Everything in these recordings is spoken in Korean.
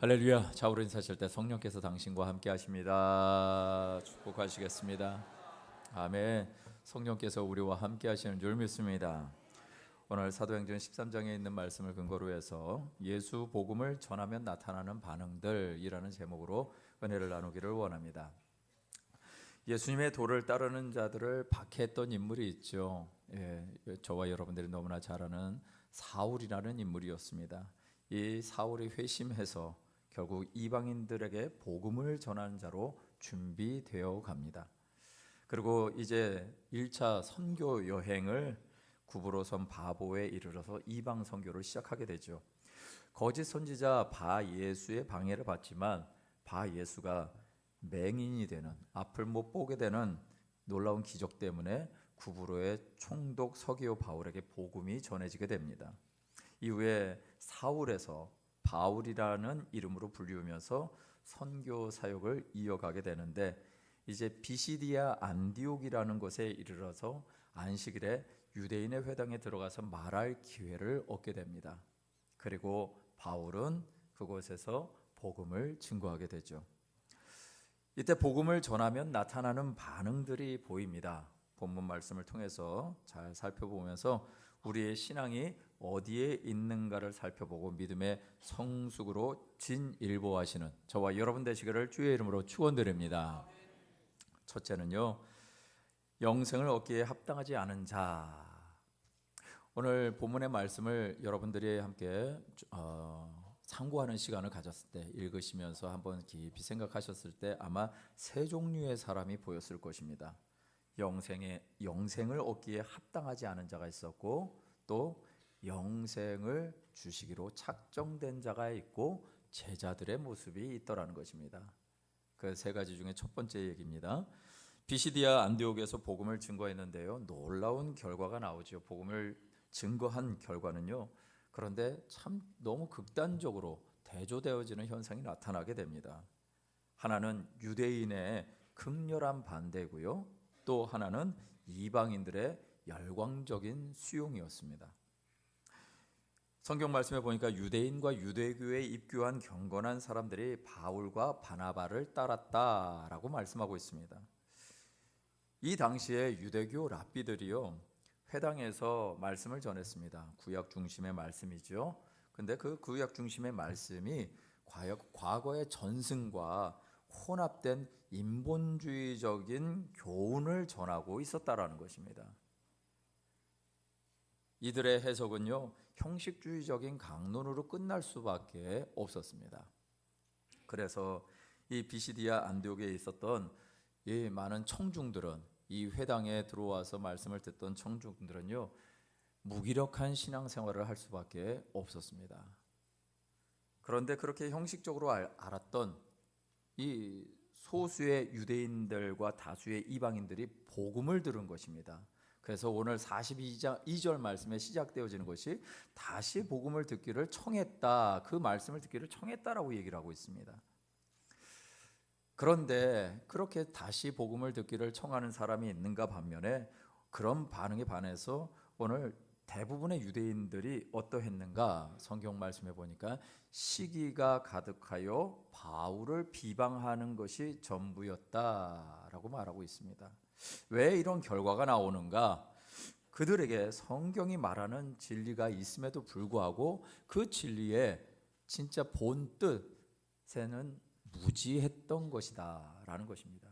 할렐루야. 자우로 인사하실 때 성령께서 당신과 함께 하십니다. 축복하시겠습니다. 아멘. 성령께서 우리와 함께 하시는 줄 믿습니다. 오늘 사도행전 13장에 있는 말씀을 근거로 해서 예수 복음을 전하면 나타나는 반응들이라는 제목으로 은혜를 나누기를 원합니다. 예수님의 도를 따르는 자들을 박해했던 인물이 있죠. 저와 여러분들이 너무나 잘 아는 사울이라는 인물이었습니다. 이 사울이 회심해서 결국 이방인들에게 복음을 전하는 자로 준비되어 갑니다. 그리고 이제 1차 선교 여행을 구브로선 바보에 이르러서 이방 선교를 시작하게 되죠. 거짓 선지자 바예수의 방해를 받지만 바예수가 맹인이 되는, 앞을 못 보게 되는 놀라운 기적 때문에 구브로의 총독 서기오 바울에게 복음이 전해지게 됩니다. 이후에 사울에서 바울이라는 이름으로 불리우면서 선교 사역을 이어가게 되는데, 이제 비시디아 안디옥이라는 곳에 이르러서 안식일에 유대인의 회당에 들어가서 말할 기회를 얻게 됩니다. 그리고 바울은 그곳에서 복음을 증거하게 되죠. 이때 복음을 전하면 나타나는 반응들이 보입니다. 본문 말씀을 통해서 잘 살펴보면서 우리의 신앙이 어디에 있는가를 살펴보고 믿음의 성숙으로 진일보하시는 저와 여러분 되시기를 주의 이름으로 축원드립니다. 첫째는요, 영생을 얻기에 합당하지 않은 자. 오늘 본문의 말씀을 여러분들이 함께 참고하는 시간을 가졌을 때, 읽으시면서 한번 깊이 생각하셨을 때 아마 세 종류의 사람이 보였을 것입니다. 영생을 얻기에 합당하지 않은 자가 있었고, 또 영생을 주시기로 작정된 자가 있고, 제자들의 모습이 있더라는 것입니다. 그 세 가지 중에 첫 번째 얘기입니다. 비시디아 안디옥에서 복음을 증거했는데요, 놀라운 결과가 나오죠. 복음을 증거한 결과는요, 그런데 참 너무 극단적으로 대조되어지는 현상이 나타나게 됩니다. 하나는 유대인의 극렬한 반대고요, 또 하나는 이방인들의 열광적인 수용이었습니다. 성경 말씀에 보니까 유대인과 유대교에 입교한 경건한 사람들이 바울과 바나바를 따랐다라고 말씀하고 있습니다. 이 당시에 유대교 랍비들이요, 회당에서 말씀을 전했습니다. 구약 중심의 말씀이죠. 근데 그 구약 중심의 말씀이 과거의 전승과 혼합된 인본주의적인 교훈을 전하고 있었다라는 것입니다. 이들의 해석은요, 형식주의적인 강론으로 끝날 수밖에 없었습니다. 그래서 이 비시디아 안디옥에 있었던 이 많은 청중들은, 이 회당에 들어와서 말씀을 듣던 청중들은요, 무기력한 신앙생활을 할 수밖에 없었습니다. 그런데 그렇게 형식적으로 알았던 이 소수의 유대인들과 다수의 이방인들이 복음을 들은 것입니다. 그래서 오늘 42절 말씀에 시작되어지는 것이 다시 복음을 듣기를 청했다, 그 말씀을 듣기를 청했다라고 얘기를 하고 있습니다. 그런데 그렇게 다시 복음을 듣기를 청하는 사람이 있는가 반면에, 그런 반응에 반해서 오늘 대부분의 유대인들이 어떠했는가, 성경 말씀에 보니까 시기가 가득하여 바울을 비방하는 것이 전부였다라고 말하고 있습니다. 왜 이런 결과가 나오는가? 그들에게 성경이 말하는 진리가 있음에도 불구하고 그 진리의 진짜 본 뜻에는 무지했던 것이다 라는 것입니다.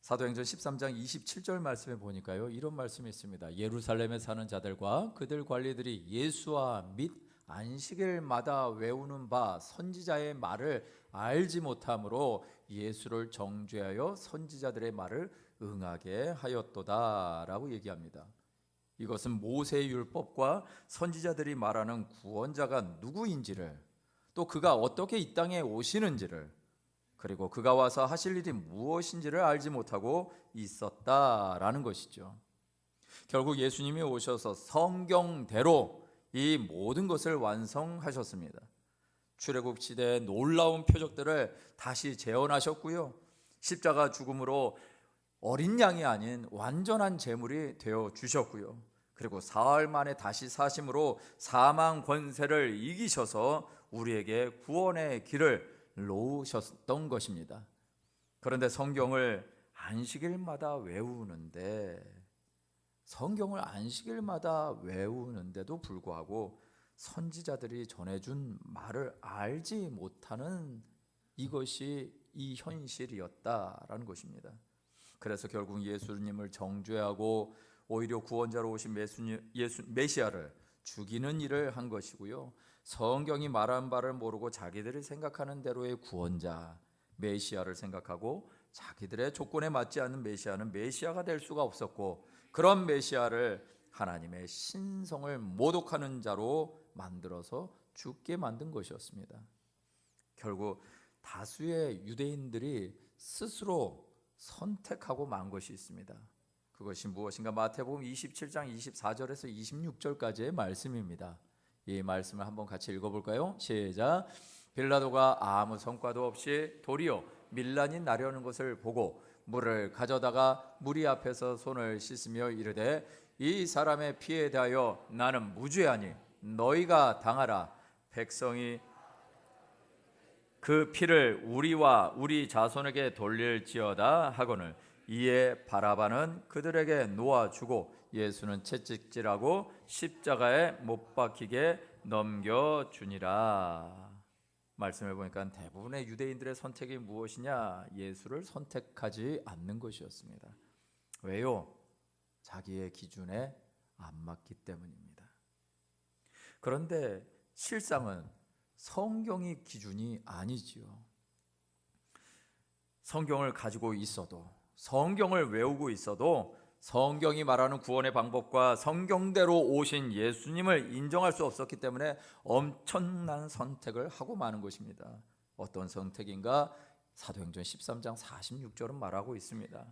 사도행전 13장 27절 말씀에 보니까요, 이런 말씀이 있습니다. 예루살렘에 사는 자들과 그들 관리들이 예수와 및 안식일마다 외우는 바 선지자의 말을 알지 못함으로 예수를 정죄하여 선지자들의 말을 응하게 하였도다 라고 얘기합니다. 이것은 모세의 율법과 선지자들이 말하는 구원자가 누구인지를, 또 그가 어떻게 이 땅에 오시는지를, 그리고 그가 와서 하실 일이 무엇인지를 알지 못하고 있었다라는 것이죠. 결국 예수님이 오셔서 성경대로 이 모든 것을 완성하셨습니다. 출애굽 시대의 놀라운 표적들을 다시 재현하셨고요, 십자가 죽음으로 어린 양이 아닌 완전한 제물이 되어 주셨고요, 그리고 사흘 만에 다시 사심으로 사망 권세를 이기셔서 우리에게 구원의 길을 놓으셨던 것입니다. 그런데 성경을 안식일마다 외우는데도 불구하고 선지자들이 전해준 말을 알지 못하는 이것이 이 현실이었다라는 것입니다. 그래서 결국 예수님을 정죄하고 오히려 구원자로 오신 메시아를 죽이는 일을 한 것이고요. 성경이 말한 바를 모르고 자기들이 생각하는 대로의 구원자 메시아를 생각하고 자기들의 조건에 맞지 않는 메시아는 메시아가 될 수가 없었고, 그런 메시아를 하나님의 신성을 모독하는 자로 만들어서 죽게 만든 것이었습니다. 결국 다수의 유대인들이 스스로 선택하고 만 것이 있습니다. 그것이 무엇인가? 마태복음 27장 24절에서 26절까지의 말씀입니다. 이 말씀을 한번 같이 읽어볼까요? 시작. 빌라도가 아무 성과도 없이 도리어 밀란이 나려는 것을 보고 물을 가져다가 무리 앞에서 손을 씻으며 이르되 이 사람의 피에 대하여 나는 무죄하니 너희가 당하라. 백성이 그 피를 우리와 우리 자손에게 돌릴지어다 하거늘 이에 바라바는 그들에게 놓아주고 예수는 채찍질하고 십자가에 못 박히게 넘겨주니라. 말씀해 보니까 대부분의 유대인들의 선택이 무엇이냐? 예수를 선택하지 않는 것이었습니다. 왜요? 자기의 기준에 안 맞기 때문입니다. 그런데 실상은 성경이 기준이 아니지요. 성경을 가지고 있어도, 성경을 외우고 있어도 성경이 말하는 구원의 방법과 성경대로 오신 예수님을 인정할 수 없었기 때문에 엄청난 선택을 하고 마는 것입니다. 어떤 선택인가? 사도행전 13장 46절은 말하고 있습니다.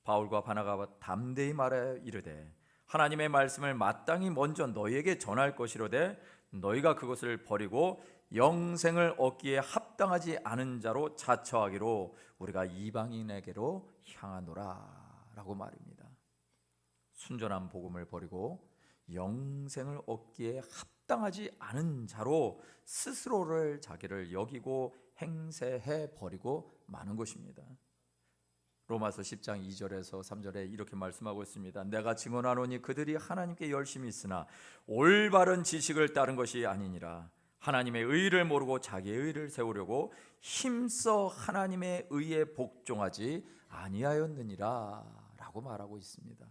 바울과 바나바가 담대히 말하여 이르되 하나님의 말씀을 마땅히 먼저 너희에게 전할 것이로되 너희가 그것을 버리고 영생을 얻기에 합당하지 않은 자로 자처하기로 우리가 이방인에게로 향하노라 라고 말입니다. 순전한 복음을 버리고 영생을 얻기에 합당하지 않은 자로 스스로를 자기를 여기고 행세해 버리고 마는 것입니다. 로마서 10장 2절에서 3절에 이렇게 말씀하고 있습니다. 내가 증언하노니 그들이 하나님께 열심히 있으나 올바른 지식을 따른 것이 아니니라. 하나님의 의를 모르고 자기의 의를 세우려고 힘써 하나님의 의에 복종하지 아니하였느니라 라고 말하고 있습니다.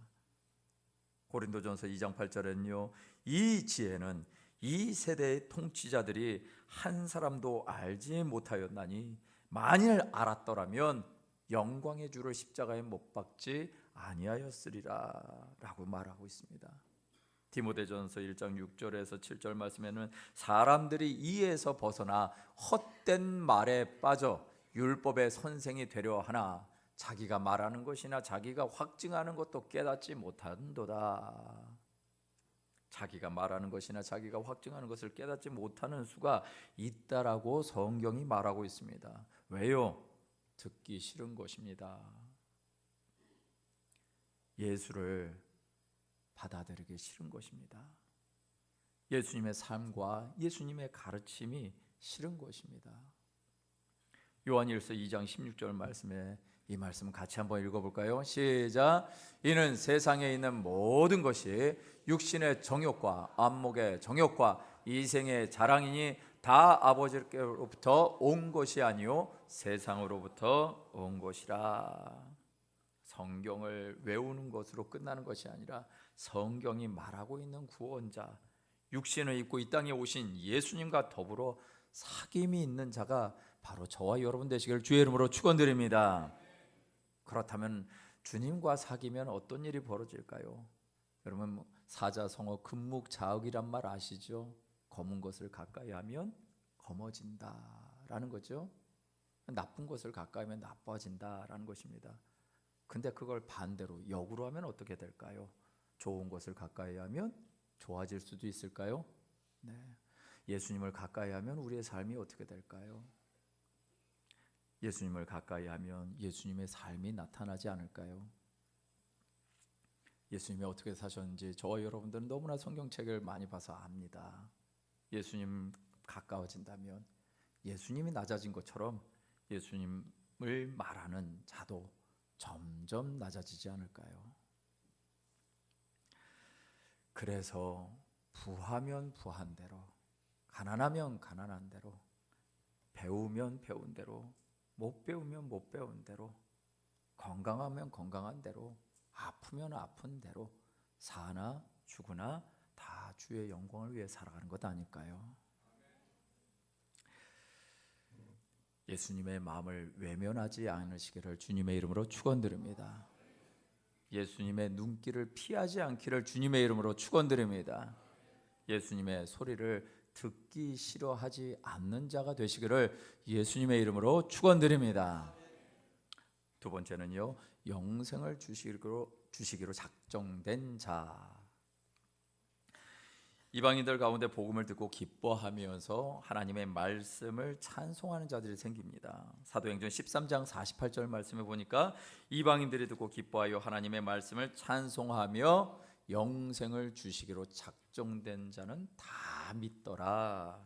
고린도전서 2장 8절에는요, 이 지혜는 이 세대의 통치자들이 한 사람도 알지 못하였나니 만일 알았더라면 영광의 주를 십자가에 못 박지 아니하였으리라 라고 말하고 있습니다. 디모데전서 1장 6절에서 7절 말씀에는 사람들이 이에서 벗어나 헛된 말에 빠져 율법의 선생이 되려 하나 자기가 말하는 것이나 자기가 확증하는 것도 깨닫지 못한도다. 자기가 말하는 것이나 자기가 확증하는 것을 깨닫지 못하는 수가 있다라고 성경이 말하고 있습니다. 왜요? 듣기 싫은 것입니다. 예수를 받아들이기 싫은 것입니다. 예수님의 삶과 예수님의 가르침이 싫은 것입니다. 요한일서 2장 16절 말씀에 이 말씀 같이 한번 읽어볼까요? 시작. 이는 세상에 있는 모든 것이 육신의 정욕과 안목의 정욕과 이생의 자랑이니 다 아버지께로부터 온 것이 아니요 세상으로부터 온 것이라. 성경을 외우는 것으로 끝나는 것이 아니라 성경이 말하고 있는 구원자, 육신을 입고 이 땅에 오신 예수님과 더불어 사귐이 있는 자가 바로 저와 여러분 되시기를 주의 이름으로 축원드립니다. 그렇다면 주님과 사귀면 어떤 일이 벌어질까요? 여러분 사자성어 금묵자욱이란 말 아시죠? 검은 것을 가까이 하면 검어진다라는 거죠. 나쁜 것을 가까이 하면 나빠진다라는 것입니다. 근데 그걸 반대로 역으로 하면 어떻게 될까요? 좋은 것을 가까이 하면 좋아질 수도 있을까요? 네. 예수님을 가까이 하면 우리의 삶이 어떻게 될까요? 예수님을 가까이 하면 예수님의 삶이 나타나지 않을까요? 예수님이 어떻게 사셨는지 저와 여러분들은 너무나 성경책을 많이 봐서 압니다. 예수님 가까워진다면 예수님이 낮아진 것처럼 예수님을 말하는 자도 점점 낮아지지 않을까요? 그래서 부하면 부한 대로, 가난하면 가난한 대로, 배우면 배운 대로, 못 배우면 못 배운 대로, 건강하면 건강한 대로, 아프면 아픈 대로 사나 죽으나 다 주의 영광을 위해 살아가는 것 아닐까요? 예수님의 마음을 외면하지 않으시기를 주님의 이름으로 축원드립니다. 예수님의 눈길을 피하지 않기를 주님의 이름으로 축원드립니다. 예수님의 소리를 듣기 싫어하지 않는 자가 되시기를 예수님의 이름으로 축원드립니다. 두 번째는요, 영생을 주시기로 작정된 자. 이방인들 가운데 복음을 듣고 기뻐하면서 하나님의 말씀을 찬송하는 자들이 생깁니다. 사도행전 13장 48절 말씀에 보니까 이방인들이 듣고 기뻐하여 하나님의 말씀을 찬송하며 영생을 주시기로 작정된 자는 다 믿더라.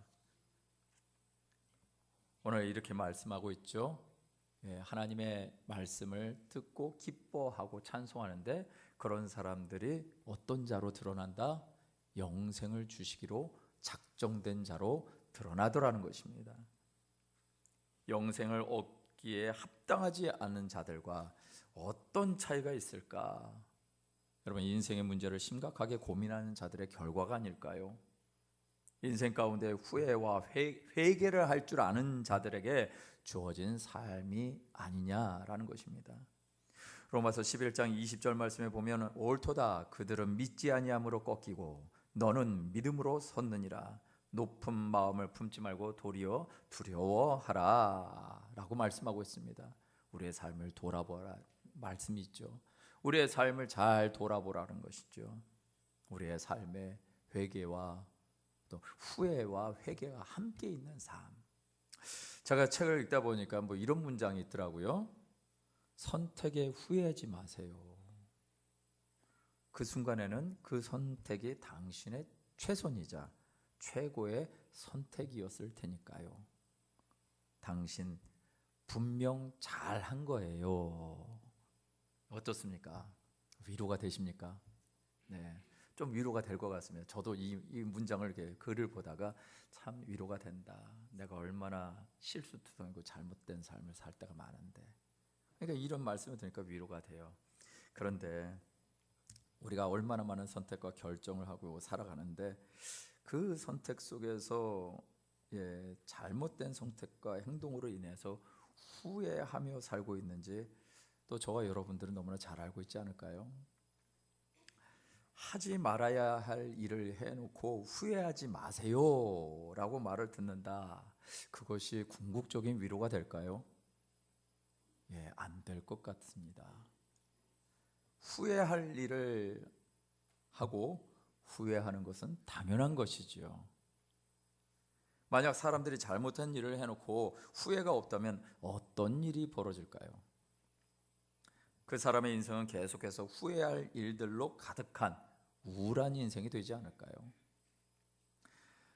오늘 이렇게 말씀하고 있죠. 하나님의 말씀을 듣고 기뻐하고 찬송하는데 그런 사람들이 어떤 자로 드러난다? 영생을 주시기로 작정된 자로 드러나더라는 것입니다. 영생을 얻기에 합당하지 않은 자들과 어떤 차이가 있을까? 여러분, 인생의 문제를 심각하게 고민하는 자들의 결과가 아닐까요? 인생 가운데 후회와 회개를 할 줄 아는 자들에게 주어진 삶이 아니냐라는 것입니다. 로마서 11장 20절 말씀에 보면 옳도다 그들은 믿지 아니함으로 꺾이고 너는 믿음으로 섰느니라. 높은 마음을 품지 말고 도리어 두려워하라 라고 말씀하고 있습니다. 우리의 삶을 돌아보라 말씀이 있죠. 우리의 삶을 잘 돌아보라는 것이죠. 우리의 삶에 회개와 또 후회와 회개가 함께 있는 삶. 제가 책을 읽다 보니까 이런 문장이 있더라고요. 선택에 후회하지 마세요. 그 순간에는 그 선택이 당신의 최선이자 최고의 선택이었을 테니까요. 당신 분명 잘한 거예요. 어떻습니까? 위로가 되십니까? 네, 좀 위로가 될 것 같습니다. 저도 이 문장을 이렇게 글을 보다가 참 위로가 된다. 내가 얼마나 실수투성이고 잘못된 삶을 살 때가 많은데. 그러니까 이런 말씀을 들으니까 위로가 돼요. 그런데 우리가 얼마나 많은 선택과 결정을 하고 살아가는데 그 선택 속에서 잘못된 선택과 행동으로 인해서 후회하며 살고 있는지 또 저와 여러분들은 너무나 잘 알고 있지 않을까요? 하지 말아야 할 일을 해놓고 후회하지 마세요 라고 말을 듣는다. 그것이 궁극적인 위로가 될까요? 안 될 것 같습니다. 후회할 일을 하고 후회하는 것은 당연한 것이지요. 만약 사람들이 잘못한 일을 해놓고 후회가 없다면 어떤 일이 벌어질까요? 그 사람의 인생은 계속해서 후회할 일들로 가득한 우울한 인생이 되지 않을까요?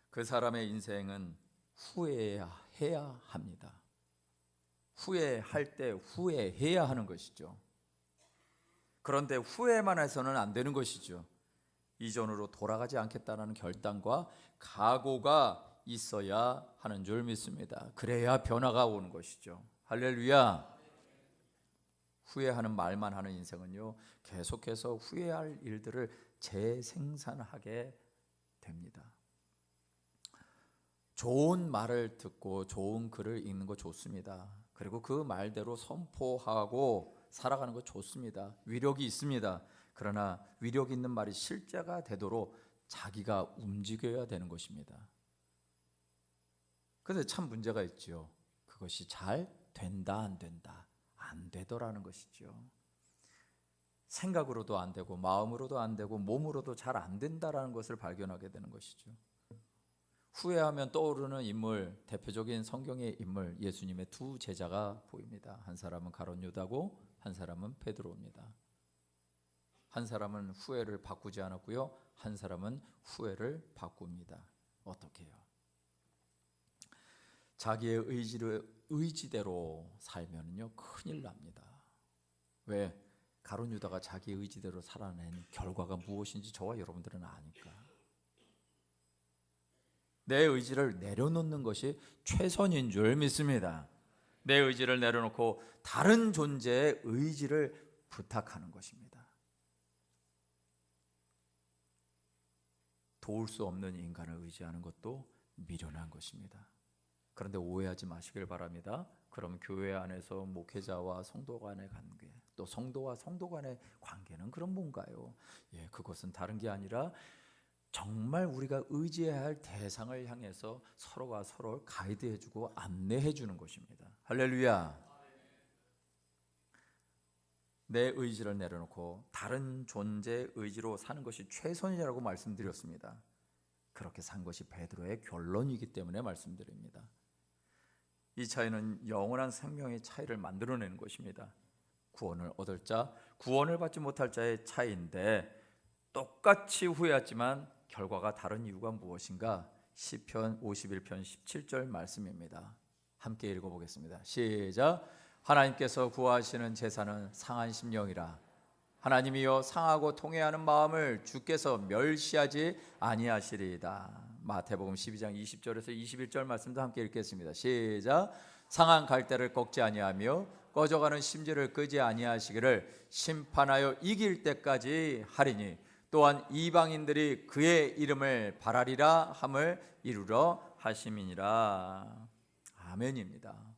그 사람의 인생은 후회해야 합니다. 후회할 때 후회해야 하는 것이죠. 그런데 후회만 해서는 안 되는 것이죠. 이전으로 돌아가지 않겠다는 결단과 각오가 있어야 하는 줄 믿습니다. 그래야 변화가 오는 것이죠. 할렐루야. 후회하는 말만 하는 인생은요, 계속해서 후회할 일들을 재생산하게 됩니다. 좋은 말을 듣고 좋은 글을 읽는 거 좋습니다. 그리고 그 말대로 선포하고 살아가는 거 좋습니다. 위력이 있습니다. 그러나 위력 있는 말이 실제가 되도록 자기가 움직여야 되는 것입니다. 그런데 참 문제가 있죠. 그것이 잘 된다 안 된다, 안 되더라는 것이죠. 생각으로도 안 되고 마음으로도 안 되고 몸으로도 잘 안 된다라는 것을 발견하게 되는 것이죠. 후회하면 떠오르는 인물, 대표적인 성경의 인물, 예수님의 두 제자가 보입니다. 한 사람은 가룟 유다고 한 사람은 베드로입니다. 한 사람은 후회를 바꾸지 않았고요, 한 사람은 후회를 바꿉니다. 어떻게 해요? 자기의 의지대로 살면요 큰일 납니다. 왜? 가룟 유다가 자기 의지대로 살아낸 결과가 무엇인지 저와 여러분들은 아니까. 내 의지를 내려놓는 것이 최선인 줄 믿습니다. 내 의지를 내려놓고 다른 존재의 의지를 부탁하는 것입니다. 도울 수 없는 인간을 의지하는 것도 미련한 것입니다. 그런데 오해하지 마시길 바랍니다. 그럼 교회 안에서 목회자와 성도 간의 관계, 또 성도와 성도 간의 관계는 그럼 뭔가요? 그것은 다른 게 아니라 정말 우리가 의지해야 할 대상을 향해서 서로가 서로를 가이드해주고 안내해주는 것입니다. 할렐루야. 내 의지를 내려놓고 다른 존재의 의지로 사는 것이 최선이라고 말씀드렸습니다. 그렇게 산 것이 베드로의 결론이기 때문에 말씀드립니다. 이 차이는 영원한 생명의 차이를 만들어내는 것입니다. 구원을 얻을 자, 구원을 받지 못할 자의 차이인데 똑같이 후회했지만 결과가 다른 이유가 무엇인가? 시편 51편 17절 말씀입니다. 함께 읽어보겠습니다. 시작. 하나님께서 구하시는 제사는 상한 심령이라. 하나님이여 상하고 통회하는 마음을 주께서 멸시하지 아니하시리이다. 마태복음 12장 20절에서 21절 말씀도 함께 읽겠습니다. 시작. 상한 갈대를 꺾지 아니하며 꺼져가는 심지를 끄지 아니하시기를 심판하여 이길 때까지 하리니 또한 이방인들이 그의 이름을 바라리라 함을 이루러 하심이니라. 아멘입니다.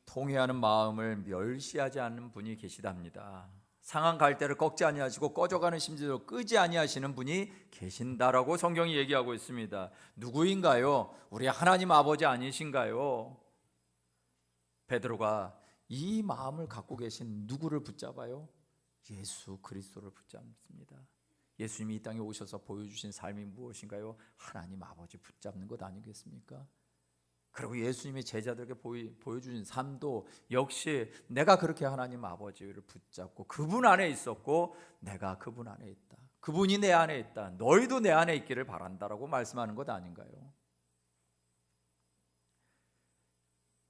통회하는 마음을 멸시하지 않는 분이 계시답니다. 상한 갈대를 꺾지 아니하시고 꺼져가는 심지를 끄지 아니하시는 분이 계신다라고 성경이 얘기하고 있습니다. 누구인가요? 우리 하나님 아버지 아니신가요? 베드로가 이 마음을 갖고 계신 누구를 붙잡아요? 예수 그리스도를 붙잡습니다. 예수님이 이 땅에 오셔서 보여주신 삶이 무엇인가요? 하나님 아버지 붙잡는 것 아니겠습니까? 그리고 예수님이 제자들에게 보여주신 삶도 역시 내가 그렇게 하나님 아버지를 붙잡고 그분 안에 있었고 내가 그분 안에 있다, 그분이 내 안에 있다, 너희도 내 안에 있기를 바란다라고 말씀하는 것 아닌가요?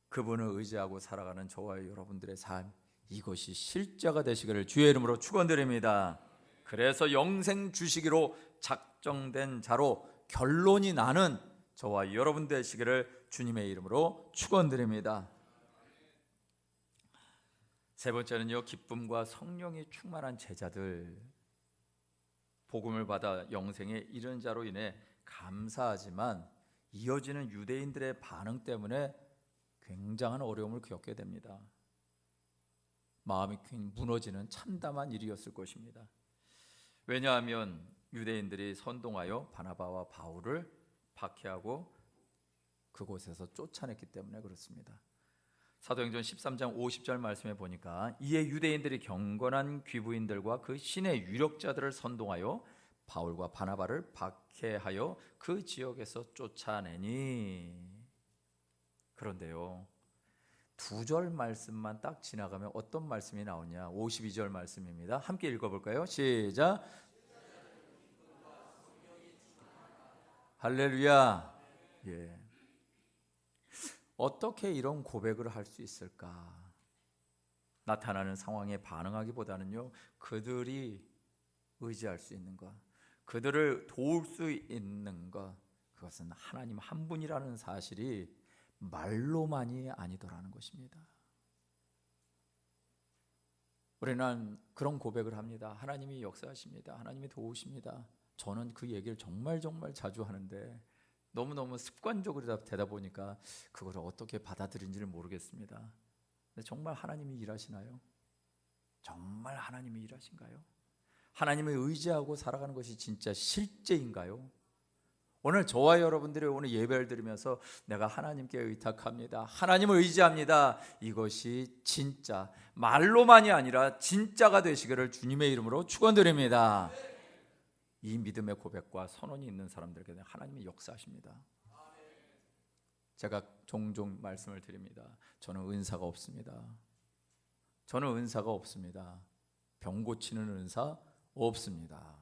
그분을 의지하고 살아가는 저와 여러분들의 삶, 이것이 실제가 되시기를 주의 이름으로 축원드립니다. 그래서 영생 주시기로 작정된 자로 결론이 나는 저와 여러분 되시기를 주님의 이름으로 축원드립니다. 세 번째는요, 기쁨과 성령이 충만한 제자들. 복음을 받아 영생에 이른 자로 인해 감사하지만 이어지는 유대인들의 반응 때문에 굉장한 어려움을 겪게 됩니다. 마음이 무너지는 참담한 일이었을 것입니다. 왜냐하면 유대인들이 선동하여 바나바와 바울을 박해하고 그곳에서 쫓아냈기 때문에 그렇습니다. 사도행전 13장 50절 말씀에 보니까 이에 유대인들이 경건한 귀부인들과 그 신의 유력자들을 선동하여 바울과 바나바를 박해하여 그 지역에서 쫓아내니. 그런데요, 2절 말씀만 딱 지나가면 어떤 말씀이 나오냐? 52절 말씀입니다. 함께 읽어볼까요? 시작. 할렐루야. 예. 어떻게 이런 고백을 할 수 있을까? 나타나는 상황에 반응하기보다는요, 그들이 의지할 수 있는 것, 그들을 도울 수 있는 것, 그것은 하나님 한 분이라는 사실이 말로만이 아니더라는 것입니다. 우리는 그런 고백을 합니다. 하나님이 역사하십니다. 하나님이 도우십니다. 저는 그 얘기를 정말 자주 하는데 너무너무 습관적으로 되다 보니까 그걸 어떻게 받아들인지를 모르겠습니다. 근데 정말 하나님이 일하시나요? 정말 하나님이 일하신가요? 하나님을 의지하고 살아가는 것이 진짜 실제인가요? 오늘 저와 여러분들이 오늘 예배를 드리면서 내가 하나님께 의탁합니다, 하나님을 의지합니다, 이것이 진짜 말로만이 아니라 진짜가 되시기를 주님의 이름으로 축원드립니다. 이 믿음의 고백과 선언이 있는 사람들에게 하나님이 역사하십니다. 제가 종종 말씀을 드립니다. 저는 은사가 없습니다. 병 고치는 은사 없습니다.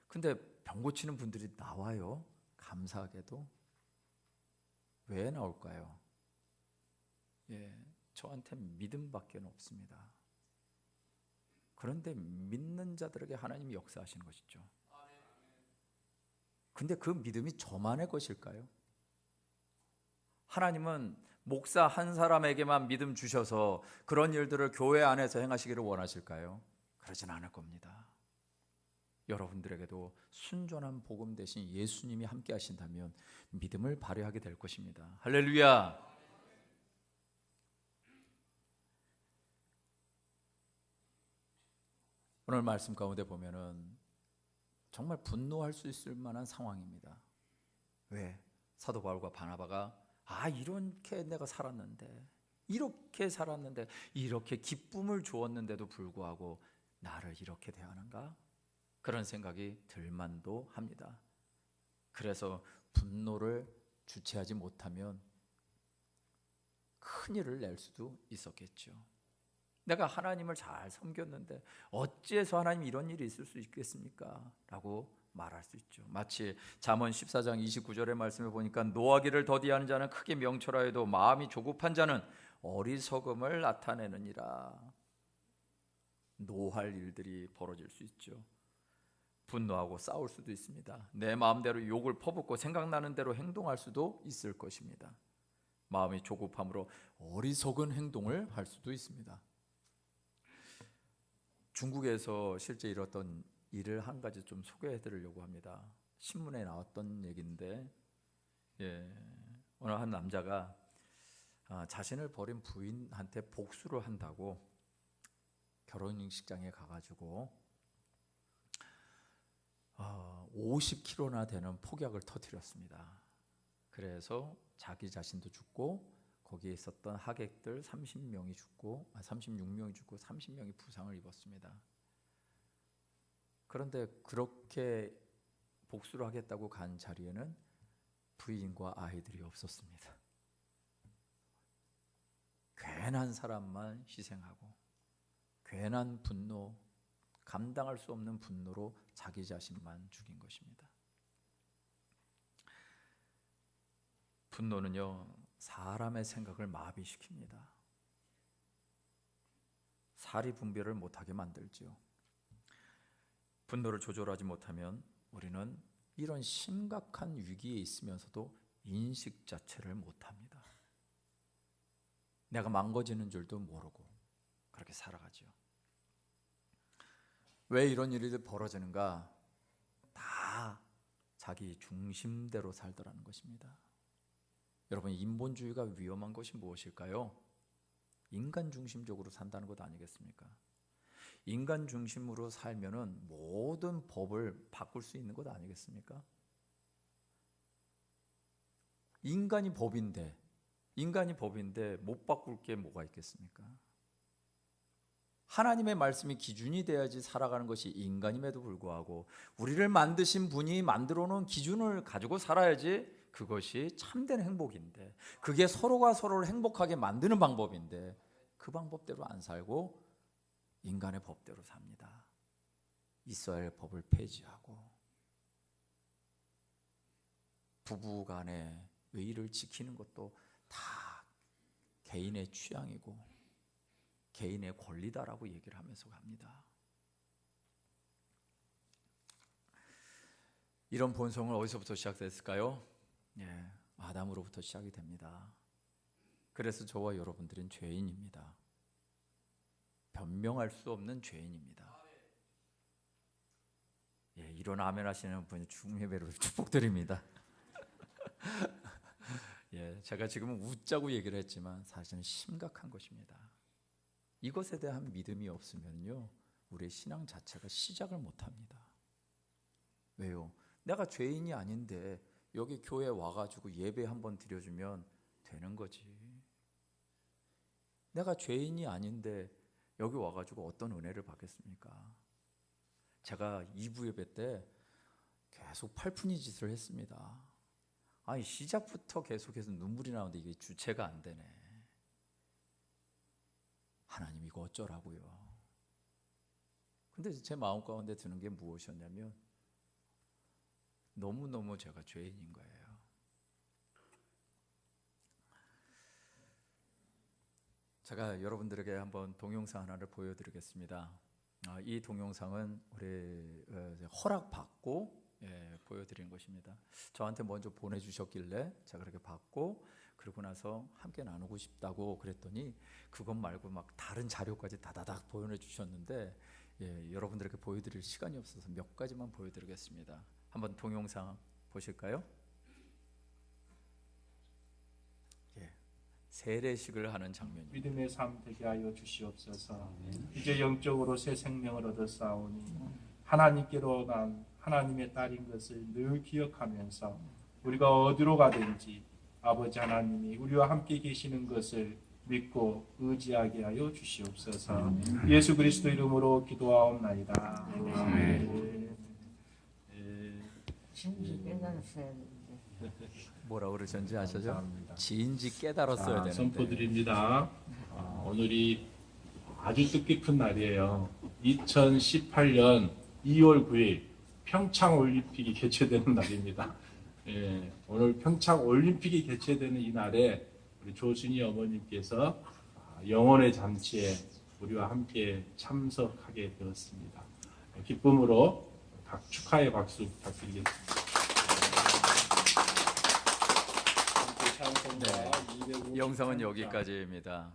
근데 병 고치는 분들이 나와요. 감사하게도. 왜 나올까요? 저한테 믿음밖에 없습니다. 그런데 믿는 자들에게 하나님이 역사하시는 것이죠. 근데 그 믿음이 저만의 것일까요? 하나님은 목사 한 사람에게만 믿음 주셔서 그런 일들을 교회 안에서 행하시기를 원하실까요? 그러진 않을 겁니다. 여러분들에게도 순전한 복음 대신 예수님이 함께 하신다면 믿음을 발휘하게 될 것입니다. 할렐루야. 오늘 말씀 가운데 보면은 정말 분노할 수 있을 만한 상황입니다. 왜? 사도 바울과 바나바가 이렇게 내가 살았는데, 이렇게 살았는데, 이렇게 기쁨을 주었는데도 불구하고 나를 이렇게 대하는가? 그런 생각이 들만도 합니다. 그래서 분노를 주체하지 못하면 큰일을 낼 수도 있었겠죠. 내가 하나님을 잘 섬겼는데 어찌해서 하나님 이런 일이 있을 수 있겠습니까? 라고 말할 수 있죠. 마치 잠언 14장 29절의 말씀을 보니까 노하기를 더디하는 자는 크게 명철하여도 마음이 조급한 자는 어리석음을 나타내느니라. 노할 일들이 벌어질 수 있죠. 분노하고 싸울 수도 있습니다. 내 마음대로 욕을 퍼붓고 생각나는 대로 행동할 수도 있을 것입니다. 마음이 조급함으로 어리석은 행동을 할 수도 있습니다. 중국에서 실제 일었던 일을 한 가지 좀 소개해 드리려고 합니다. 신문에 나왔던 얘기인데, 어느 한 남자가 자신을 버린 부인한테 복수를 한다고 결혼식장에 가가지고 50kg나 되는 폭약을 터뜨렸습니다. 그래서 자기 자신도 죽고 거기에 있었던 하객들 36명이 죽고 30명이 부상을 입었습니다. 그런데 그렇게 복수를 하겠다고 간 자리에는 부인과 아이들이 없었습니다. 괜한 사람만 희생하고 괜한 분노, 감당할 수 없는 분노로 자기 자신만 죽인 것입니다. 분노는요, 사람의 생각을 마비시킵니다. 사리 분별을 못하게 만들지요. 분노를 조절하지 못하면 우리는 이런 심각한 위기에 있으면서도 인식 자체를 못합니다. 내가 망가지는 줄도 모르고 그렇게 살아가죠. 왜 이런 일이 벌어지는가? 다 자기 중심대로 살더라는 것입니다. 여러분, 인본주의가 위험한 것이 무엇일까요? 인간 중심적으로 산다는 것 아니겠습니까? 인간 중심으로 살면은 모든 법을 바꿀 수 있는 것 아니겠습니까? 인간이 법인데 못 바꿀 게 뭐가 있겠습니까? 하나님의 말씀이 기준이 돼야지 살아가는 것이 인간임에도 불구하고 우리를 만드신 분이 만들어 놓은 기준을 가지고 살아야지 그것이 참된 행복인데, 그게 서로가 서로를 행복하게 만드는 방법인데 그 방법대로 안 살고 인간의 법대로 삽니다. 있어야 할 법을 폐지하고 부부 간의 의의를 지키는 것도 다 개인의 취향이고 개인의 권리다라고 얘기를 하면서 갑니다. 이런 본성은 어디서부터 시작됐을까요? 아담으로부터 시작이 됩니다. 그래서 저와 여러분들은 죄인입니다. 변명할 수 없는 죄인입니다. 이런 아멘 하시는 분이 중예배로 축복드립니다. 제가 지금은 웃자고 얘기를 했지만 사실은 심각한 것입니다. 이것에 대한 믿음이 없으면요, 우리의 신앙 자체가 시작을 못합니다. 왜요? 내가 죄인이 아닌데 여기 교회 와가지고 예배 한번 드려주면 되는 거지. 내가 죄인이 아닌데 여기 와가지고 어떤 은혜를 받겠습니까? 제가 2부 예배 때 계속 팔푼이 짓을 했습니다. 시작부터 계속해서 눈물이 나오는데 이게 주체가 안 되네. 하나님 이거 어쩌라고요. 근데 제 마음 가운데 드는 게 무엇이었냐면 너무너무 제가 죄인인 거예요. 제가 여러분들에게 한번 동영상 하나를 보여드리겠습니다. 이 동영상은 우리 허락받고 보여드린 것입니다. 저한테 먼저 보내주셨길래 제가 그렇게 받고 그러고 나서 함께 나누고 싶다고 그랬더니 그것 말고 막 다른 자료까지 다다닥 보내주셨는데 여러분들에게 보여드릴 시간이 없어서 몇 가지만 보여드리겠습니다. 한번 동영상 보실까요? 세례식을 하는 장면입니다. 믿음의 삶 되게 하여 주시옵소서. 이제 영적으로 새 생명을 얻었사오니 하나님께로 난 하나님의 딸인 것을 늘 기억하면서 우리가 어디로 가든지 아버지 하나님이 우리와 함께 계시는 것을 믿고 의지하게 하여 주시옵소서. 예수 그리스도 이름으로 기도하옵나이다. 아멘. 진지 깨달았어야 뭐라고 그러셨는지 아시죠? 감사합니다. 진지 깨달았어야 되는데. 선포드립니다. 오늘이 아주 뜻깊은 날이에요. 2018년 2월 9일 평창 올림픽이 개최되는 날입니다. 오늘 평창 올림픽이 개최되는 이 날에 우리 조순이 어머님께서 영혼의 잔치에 우리와 함께 참석하게 되었습니다. 기쁨으로 축하의 박수 부탁드리겠습니다. 영상은 여기까지입니다.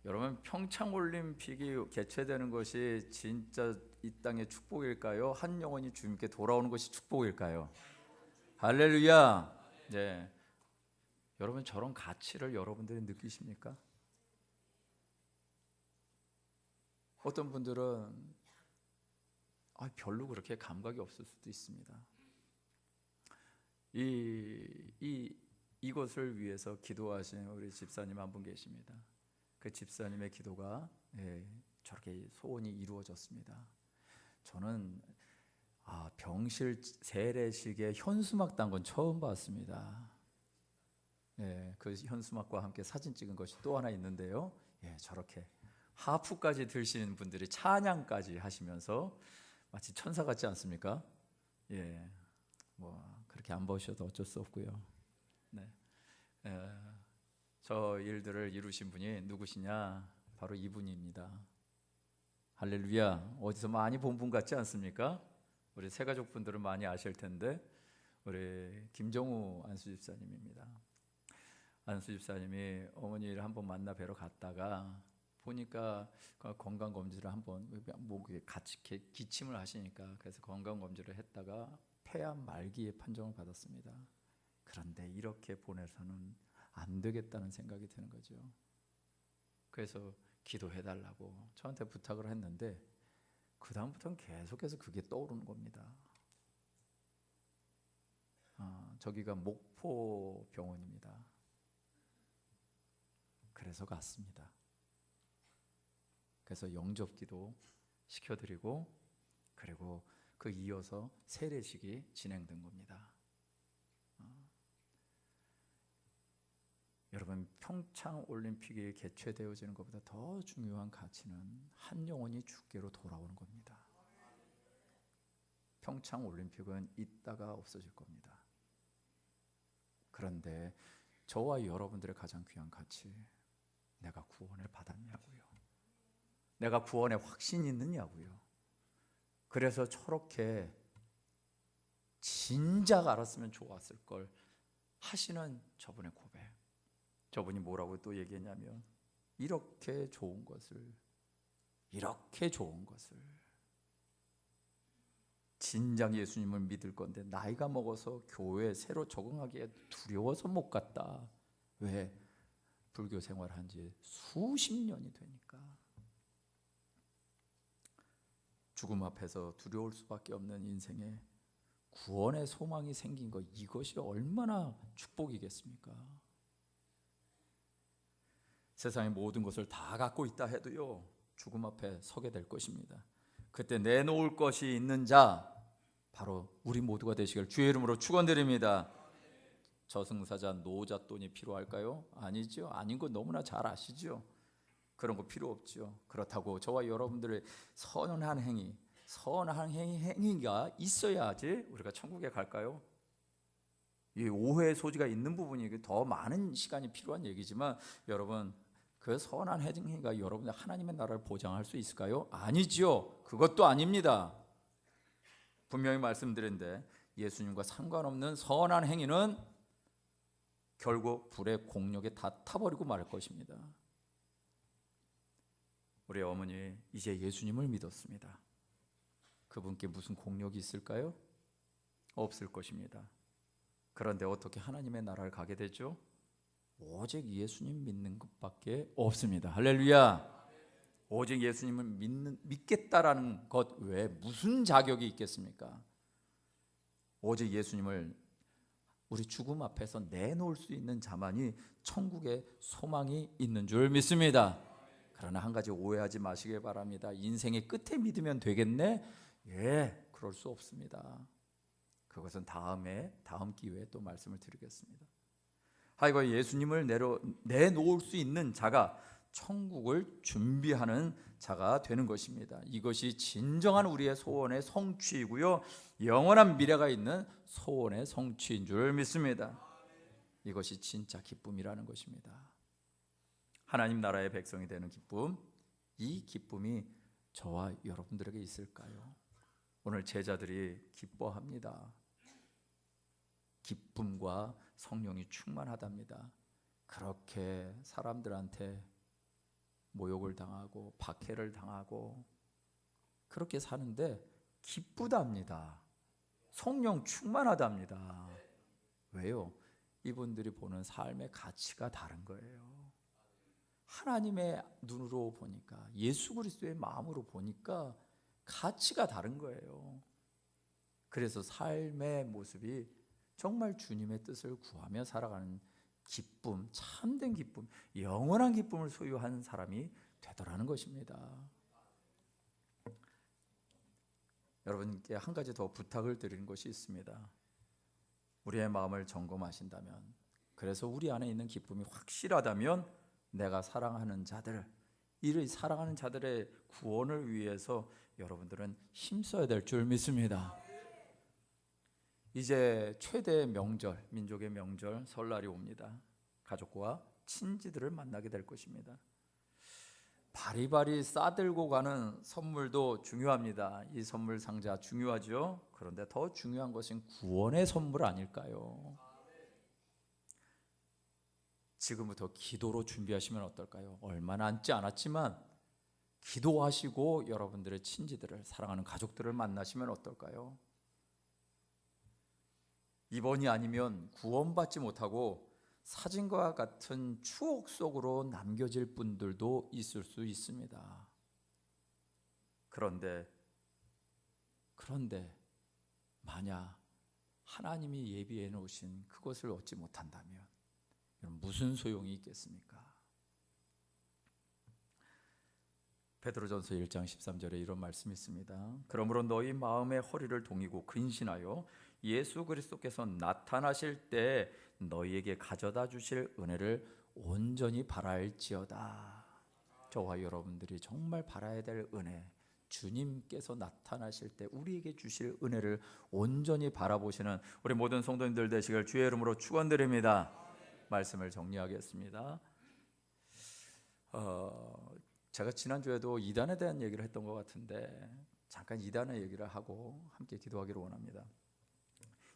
여러분, 평창 올림픽이 개최되는 것이 진짜 이 땅의 축복일까요? 한 영혼이 주님께 돌아오는 것이 축복일까요? 할렐루야. 네. 여러분, 저런 가치를 여러분들이 느끼십니까? 어떤 분들은 별로 그렇게 감각이 없을 수도 있습니다. 이것을 위해서 기도하신 우리 집사님 한 분 계십니다. 그 집사님의 기도가 저렇게 소원이 이루어졌습니다. 저는 병실 세례식에 현수막 단 건 처음 봤습니다. 그 현수막과 함께 사진 찍은 것이 또 하나 있는데요. 저렇게 하프까지 들시는 분들이 찬양까지 하시면서 마치 천사 같지 않습니까? 뭐 그렇게 안 보셔도 어쩔 수 없고요. 저 일들을 이루신 분이 누구시냐? 바로 이분입니다. 할렐루야. 어디서 많이 본 분 같지 않습니까? 우리 새가족 분들은 많이 아실 텐데 우리 김정우 안수 집사님입니다. 안수 집사님이 어머니를 한번 만나 뵈러 갔다가 보니까 건강 검진을 한번 목에 같이 기침을 하시니까 그래서 건강 검진을 했다가 폐암 말기에 판정을 받았습니다. 그런데 이렇게 보내서는 안 되겠다는 생각이 드는 거죠. 그래서 기도해달라고 저한테 부탁을 했는데 그 다음부터는 계속해서 그게 떠오르는 겁니다. 저기가 목포 병원입니다. 그래서 갔습니다. 그래서 영접기도 시켜드리고 그리고 그 이어서 세례식이 진행된 겁니다. 여러분, 평창 올림픽이 개최되어지는 것보다 더 중요한 가치는 한 영혼이 주께로 돌아오는 겁니다. 평창 올림픽은 있다가 없어질 겁니다. 그런데 저와 여러분들의 가장 귀한 가치, 내가 구원을 받았냐고요. 내가 구원에 확신이 있느냐고요. 그래서 저렇게 진작 알았으면 좋았을 걸 하시는 저분의 고백. 저분이 뭐라고 또 얘기했냐면 이렇게 좋은 것을 진작 예수님을 믿을 건데 나이가 먹어서 교회에 새로 적응하기에 두려워서 못 갔다. 왜? 불교 생활한 지 수십 년이 되니까. 죽음 앞에서 두려울 수밖에 없는 인생에 구원의 소망이 생긴 것, 이것이 얼마나 축복이겠습니까? 세상의 모든 것을 다 갖고 있다 해도요, 죽음 앞에 서게 될 것입니다. 그때 내놓을 것이 있는 자, 바로 우리 모두가 되시길 주의 이름으로 축원드립니다. 저승사자 노잣돈이 필요할까요? 아니죠. 아닌 거 너무나 잘 아시죠. 그런 거 필요 없죠. 그렇다고 저와 여러분들의 선한 행위가 있어야지 우리가 천국에 갈까요? 이 오해의 소지가 있는 부분이 더 많은 시간이 필요한 얘기지만 여러분, 그 선한 행위가 여러분의 하나님의 나라를 보장할 수 있을까요? 아니지요. 그것도 아닙니다. 분명히 말씀드렸는데 예수님과 상관없는 선한 행위는 결국 불의 공력에 다 타버리고 말 것입니다. 우리 어머니 이제 예수님을 믿었습니다. 그분께 무슨 공력이 있을까요? 없을 것입니다. 그런데 어떻게 하나님의 나라를 가게 되죠? 오직 예수님 믿는 것밖에 없습니다. 할렐루야. 오직 예수님을 믿겠다라는 것 외에 무슨 자격이 있겠습니까? 오직 예수님을 우리 죽음 앞에서 내놓을 수 있는 자만이 천국에 소망이 있는 줄 믿습니다. 그러나 한 가지 오해하지 마시기 바랍니다. 인생의 끝에 믿으면 되겠네? 예, 그럴 수 없습니다. 그것은 다음 기회에 또 말씀을 드리겠습니다. 하여간 예수님을 내놓을 수 있는 자가 천국을 준비하는 자가 되는 것입니다. 이것이 진정한 우리의 소원의 성취이고요, 영원한 미래가 있는 소원의 성취인 줄 믿습니다. 이것이 진짜 기쁨이라는 것입니다. 하나님 나라의 백성이 되는 기쁨, 이 기쁨이 저와 여러분들에게 있을까요? 오늘 제자들이 기뻐합니다. 기쁨과 성령이 충만하답니다. 그렇게 사람들한테 모욕을 당하고 박해를 당하고 그렇게 사는데 기쁘답니다. 성령 충만하답니다. 왜요? 이분들이 보는 삶의 가치가 다른 거예요. 하나님의 눈으로 보니까, 예수 그리스도의 마음으로 보니까 가치가 다른 거예요. 그래서 삶의 모습이 정말 주님의 뜻을 구하며 살아가는 기쁨, 참된 기쁨, 영원한 기쁨을 소유한 사람이 되더라는 것입니다. 여러분께 한 가지 더 부탁을 드리는 것이 있습니다. 우리의 마음을 점검하신다면, 그래서 우리 안에 있는 기쁨이 확실하다면 내가 사랑하는 자들, 이를 사랑하는 자들의 구원을 위해서 여러분들은 힘써야 될 줄 믿습니다. 이제 최대의 명절, 민족의 명절 설날이 옵니다. 가족과 친지들을 만나게 될 것입니다. 바리바리 싸들고 가는 선물도 중요합니다. 이 선물 상자 중요하죠. 그런데 더 중요한 것은 구원의 선물 아닐까요? 지금부터 기도로 준비하시면 어떨까요? 얼마 남지 않았지만 기도하시고 여러분들의 친지들을, 사랑하는 가족들을 만나시면 어떨까요? 이번이 아니면 구원받지 못하고 사진과 같은 추억 속으로 남겨질 분들도 있을 수 있습니다. 그런데 만약 하나님이 예비해 놓으신 그것을 얻지 못한다면 무슨 소용이 있겠습니까? 베드로전서 1장 13절에 이런 말씀이 있습니다. 그러므로 너희 마음의 허리를 동이고 근신하여 예수 그리스도께서 나타나실 때 너희에게 가져다 주실 은혜를 온전히 바랄지어다. 저와 여러분들이 정말 바라야 될 은혜, 주님께서 나타나실 때 우리에게 주실 은혜를 온전히 바라보시는 우리 모든 성도님들 되시길 주의 이름으로 축원드립니다. 말씀을 정리하겠습니다. 제가 지난주에도 이단에 대한 얘기를 했던 것 같은데 잠깐 이단의 얘기를 하고 함께 기도하기를 원합니다.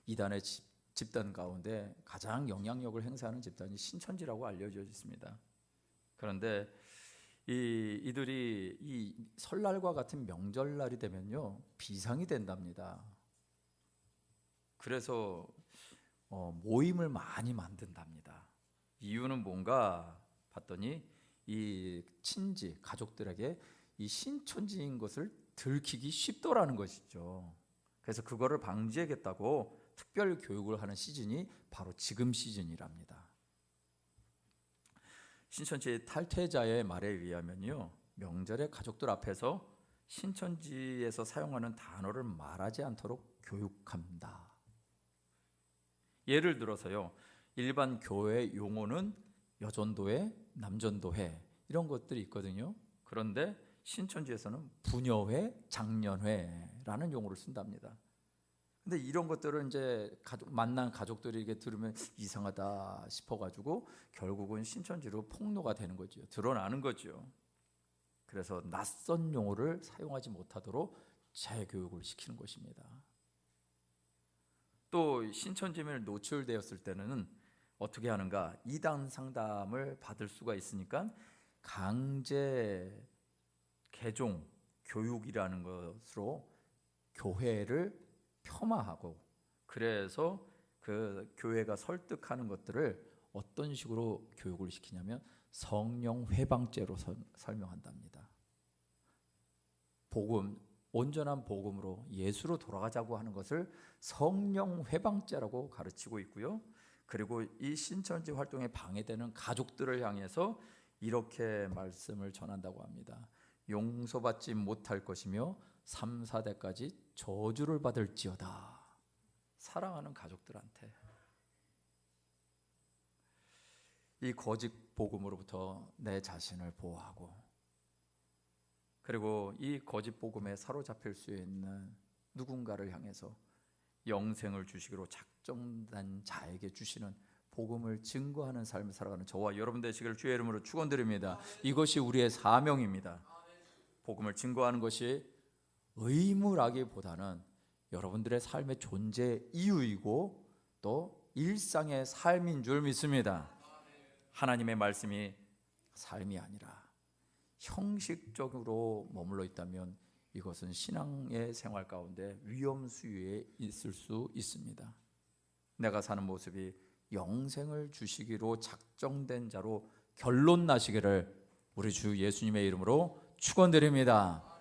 이단의 집단 가운데 가장 영향력을 행사하는 집단이 신천지라고 알려져 있습니다. 그런데 이들이 이 설날과 같은 명절날이 되면요 비상이 된답니다. 그래서 모임을 많이 만든답니다. 이유는 뭔가 봤더니 이 친지, 가족들에게 이 신천지인 것을 들키기 쉽더라는 것이죠. 그래서 그거를 방지하겠다고 특별 교육을 하는 시즌이 바로 지금 시즌이랍니다. 신천지 탈퇴자의 말에 의하면요, 명절에 가족들 앞에서 신천지에서 사용하는 단어를 말하지 않도록 교육합니다. 예를 들어서요, 일반 교회 용어는 여전도회, 남전도회 이런 것들이 있거든요. 그런데 신천지에서는 부녀회, 장년회라는 용어를 쓴답니다. 근데 이런 것들을 이제 만난 가족들이 이게 들으면 이상하다 싶어가지고 결국은 신천지로 폭로가 되는 거죠. 드러나는 거죠. 그래서 낯선 용어를 사용하지 못하도록 재교육을 시키는 것입니다. 또 신천지에 노출되었을 때는 어떻게 하는가? 이단 상담을 받을 수가 있으니까 강제 개종 교육이라는 것으로 교회를 폄하하고, 그래서 그 교회가 설득하는 것들을 어떤 식으로 교육을 시키냐면 성령 회방죄로 설명한답니다. 복음, 온전한 복음으로 예수로 돌아가자고 하는 것을 성령 회방죄라고 가르치고 있고요. 그리고 이 신천지 활동에 방해되는 가족들을 향해서 이렇게 말씀을 전한다고 합니다. 용서받지 못할 것이며 3, 4대까지 저주를 받을지어다. 사랑하는 가족들한테 이 거짓 복음으로부터 내 자신을 보호하고, 그리고 이 거짓 복음에 사로잡힐 수 있는 누군가를 향해서 영생을 주시기로 작정된 자에게 주시는 복음을 증거하는 삶을 살아가는 저와 여러분 되시기를 주의 이름으로 축원드립니다. 이것이 우리의 사명입니다. 복음을 증거하는 것이 의무라기보다는 여러분들의 삶의 존재 이유이고 또 일상의 삶인 줄 믿습니다. 하나님의 말씀이 삶이 아니라 형식적으로 머물러 있다면 이것은 신앙의 생활 가운데 위험 수위에 있을 수 있습니다. 내가 사는 모습이 영생을 주시기로 작정된 자로 결론 나시기를 우리 주 예수님의 이름으로 축원드립니다.